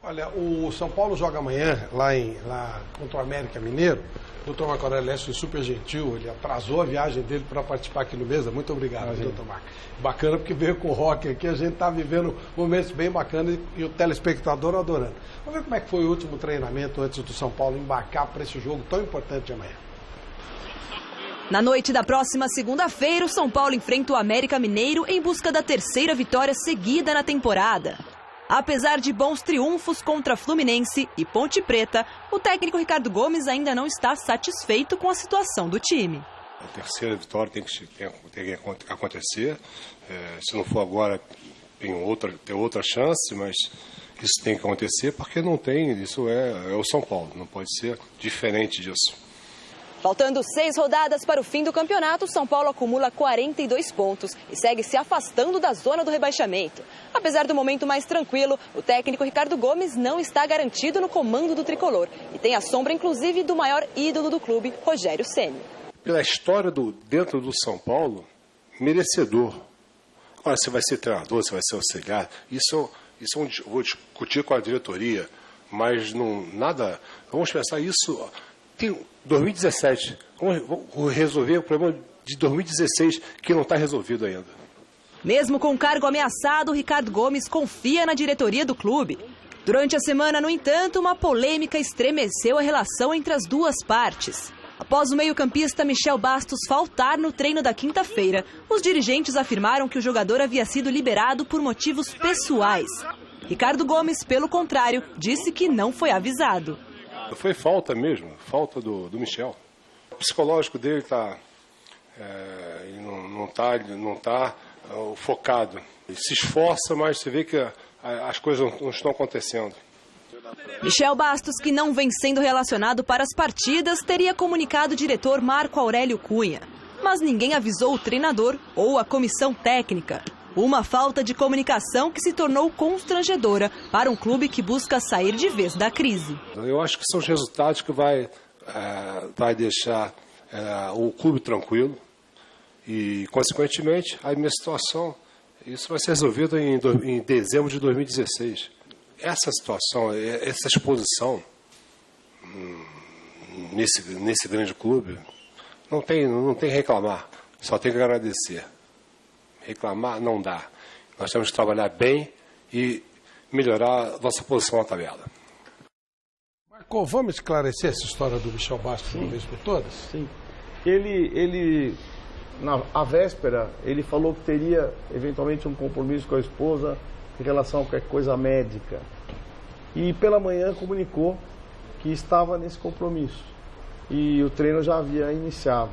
Olha, o São Paulo joga amanhã lá contra o América Mineiro. O Dr. Marco Aurélio foi super gentil, ele atrasou a viagem dele para participar aqui no Mesa. Muito obrigado, Dr. Marco. Bacana porque veio com o rock aqui, a gente está vivendo momentos bem bacanas e o telespectador adorando. Vamos ver como é que foi o último treinamento antes do São Paulo embarcar para esse jogo tão importante de amanhã. Na noite da próxima segunda-feira, o São Paulo enfrenta o América Mineiro em busca da terceira vitória seguida na temporada. Apesar de bons triunfos contra Fluminense e Ponte Preta, o técnico Ricardo Gomes ainda não está satisfeito com a situação do time. A terceira vitória tem que acontecer. Se não for agora, tem outra chance, mas isso tem que acontecer porque não tem. Isso é o São Paulo, não pode ser diferente disso. Faltando 6 rodadas para o fim do campeonato, o São Paulo acumula 42 pontos e segue se afastando da zona do rebaixamento. Apesar do momento mais tranquilo, o técnico Ricardo Gomes não está garantido no comando do tricolor e tem a sombra, inclusive, do maior ídolo do clube, Rogério Ceni. Pela história dentro do São Paulo, merecedor. Agora, você vai ser treinador, você vai ser auxiliar, isso eu vou discutir com a diretoria, mas nada. Vamos pensar isso. Tem 2017, vamos resolver o problema de 2016 que não está resolvido ainda. Mesmo com o cargo ameaçado, Ricardo Gomes confia na diretoria do clube. Durante a semana, no entanto, uma polêmica estremeceu a relação entre as duas partes. Após o meio-campista Michel Bastos faltar no treino da quinta-feira, os dirigentes afirmaram que o jogador havia sido liberado por motivos pessoais. Ricardo Gomes, pelo contrário, disse que não foi avisado. Foi falta mesmo, falta do Michel. O psicológico dele não está focado. Ele se esforça, mas você vê que as coisas não estão acontecendo. Michel Bastos, que não vem sendo relacionado para as partidas, teria comunicado o diretor Marco Aurélio Cunha. Mas ninguém avisou o treinador ou a comissão técnica. Uma falta de comunicação que se tornou constrangedora para um clube que busca sair de vez da crise. Eu acho que são os resultados que vai deixar o clube tranquilo e, consequentemente, a minha situação, isso vai ser resolvido em dezembro de 2016. Essa situação, essa exposição nesse grande clube, não tem reclamar, só tem que agradecer. Reclamar não dá. Nós temos que trabalhar bem e melhorar a nossa posição na tabela. Marco, vamos esclarecer essa história do Michel Bastos de uma vez por todas? Sim. Na véspera, ele falou que teria eventualmente um compromisso com a esposa em relação a qualquer coisa médica. E pela manhã comunicou que estava nesse compromisso. E o treino já havia iniciado.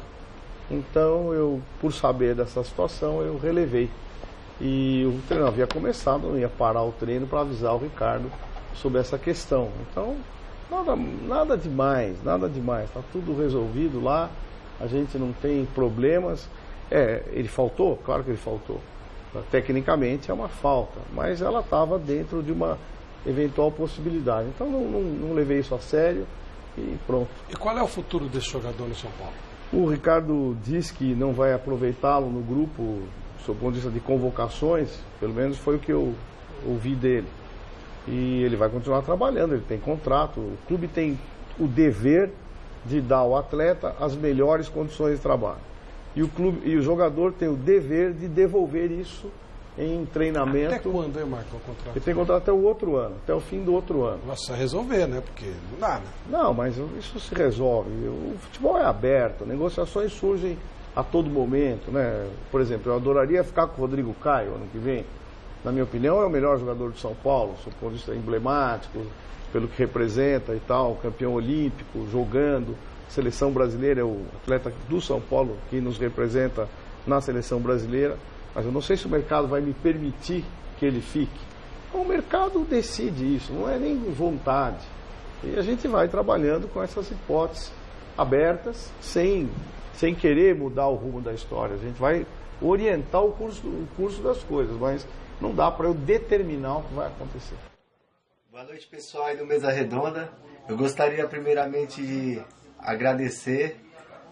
Então, por saber dessa situação, eu relevei. E o treino havia começado, eu ia parar o treino para avisar o Ricardo sobre essa questão. Então, nada demais. Está tudo resolvido lá, a gente não tem problemas. Ele faltou? Claro que ele faltou. Tecnicamente é uma falta, mas ela estava dentro de uma eventual possibilidade. Então, não levei isso a sério e pronto. E qual é o futuro desse jogador no São Paulo? O Ricardo diz que não vai aproveitá-lo no grupo, sob o ponto de vista de convocações, pelo menos foi o que eu ouvi dele. E ele vai continuar trabalhando, ele tem contrato, o clube tem o dever de dar ao atleta as melhores condições de trabalho. E o jogador tem o dever de devolver isso em treinamento. Até quando, hein, Marco, o contrato? Ele tem contrato até o outro ano, até o fim do outro ano. Nossa, resolver, né? Porque não dá, né? Não, mas isso se resolve. O futebol é aberto, negociações surgem a todo momento, né? Por exemplo, eu adoraria ficar com o Rodrigo Caio ano que vem. Na minha opinião, é o melhor jogador de São Paulo, do ponto de vista emblemático, pelo que representa e tal, campeão olímpico, jogando. Seleção brasileira é o atleta do São Paulo que nos representa na seleção brasileira. Mas eu não sei se o mercado vai me permitir que ele fique. O mercado decide isso, não é nem vontade. E a gente vai trabalhando com essas hipóteses abertas, sem querer mudar o rumo da história. A gente vai orientar o curso das coisas, mas não dá para eu determinar o que vai acontecer. Boa noite, pessoal aí do Mesa Redonda. Eu gostaria primeiramente de agradecer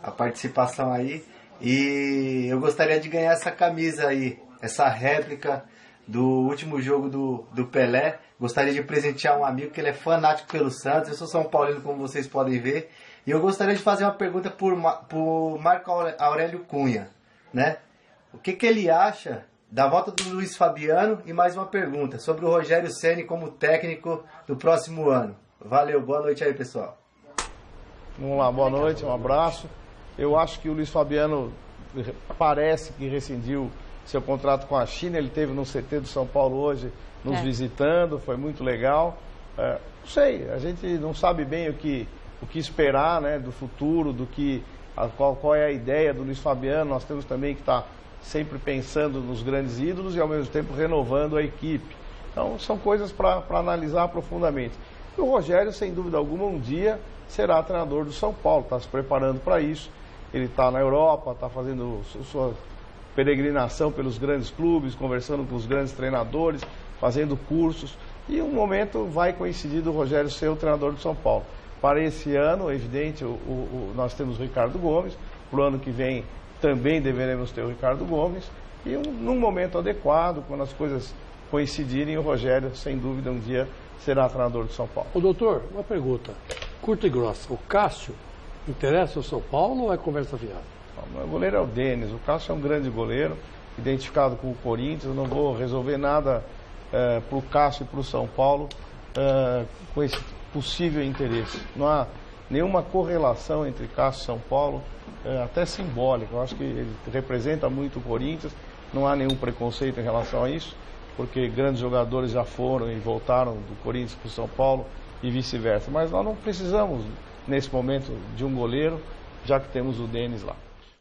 a participação aí. E eu gostaria de ganhar essa camisa aí, essa réplica do último jogo do Pelé. Gostaria de presentear um amigo que ele é fanático pelo Santos. Eu sou São Paulino, como vocês podem ver. E eu gostaria de fazer uma pergunta por Marco Aurélio Cunha, né? O que ele acha da volta do Luiz Fabiano? E mais uma pergunta sobre o Rogério Ceni como técnico do próximo ano. Valeu, boa noite aí, pessoal. Vamos lá, boa noite, um abraço. Eu acho que o Luiz Fabiano parece que rescindiu seu contrato com a China. Ele esteve no CT do São Paulo hoje nos visitando, foi muito legal. Não sei, a gente não sabe bem o que esperar, né, do futuro, qual é a ideia do Luiz Fabiano. Nós temos também que estar sempre pensando nos grandes ídolos e ao mesmo tempo renovando a equipe. Então são coisas para analisar profundamente. E o Rogério, sem dúvida alguma, um dia será treinador do São Paulo, está se preparando para isso. Ele está na Europa, está fazendo sua peregrinação pelos grandes clubes, conversando com os grandes treinadores, fazendo cursos. E um momento vai coincidir do Rogério ser o treinador do São Paulo. Para esse ano, é evidente, nós temos o Ricardo Gomes. Para o ano que vem também deveremos ter o Ricardo Gomes. E num momento adequado, quando as coisas coincidirem, o Rogério, sem dúvida, um dia será treinador do São Paulo. Ô doutor, uma pergunta curta e grossa. O Cássio interessa o São Paulo ou é conversa fiada? O goleiro é o Denis. O Cássio é um grande goleiro, identificado com o Corinthians. Eu não vou resolver nada para o Cássio e para o São Paulo com esse possível interesse. Não há nenhuma correlação entre Cássio e São Paulo, até simbólica. Eu acho que ele representa muito o Corinthians. Não há nenhum preconceito em relação a isso, porque grandes jogadores já foram e voltaram do Corinthians para o São Paulo e vice-versa. Mas nós não precisamos, nesse momento, de um goleiro, já que temos o Denis lá.